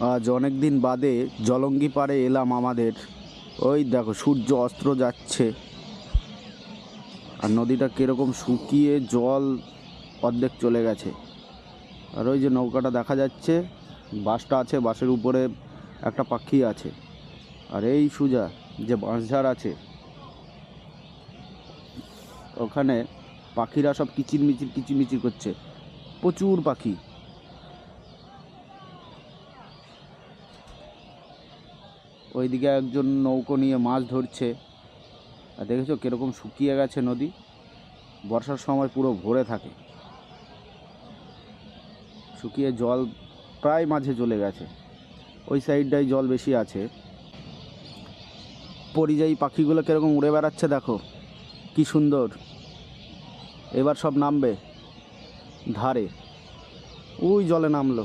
আজ অনেক দিন বাদে জলঙ্গি পাড়ে এলাম আমাদের। ওই দেখো সূর্য অস্ত যাচ্ছে আর নদীটা কীরকম শুকিয়ে জল অর্ধেক চলে গেছে। আর ওই যে নৌকাটা দেখা যাচ্ছে, বাসটা আছে, বাসের উপরে একটা পাখি আছে। আর এই সুজা যে বাঁশঝাড় আছে ওখানে পাখিরা সব কিচিরমিচির কিচিরমিচির করছে, প্রচুর পাখি। ওইদিকে একজন নৌকো নিয়ে মাছ ধরছে। আর দেখেছো কীরকম শুকিয়ে গেছে নদী, বর্ষার সময় পুরো ভরে থাকে, শুকিয়ে জল প্রায় মাঝে চলে গেছে। ওই সাইডটায় জল বেশি আছে। পরিযায়ী পাখিগুলো কীরকম উড়ে বেড়াচ্ছে দেখো, কি সুন্দর। এবার সব নামবে ধারে, ওই জলে নামলো।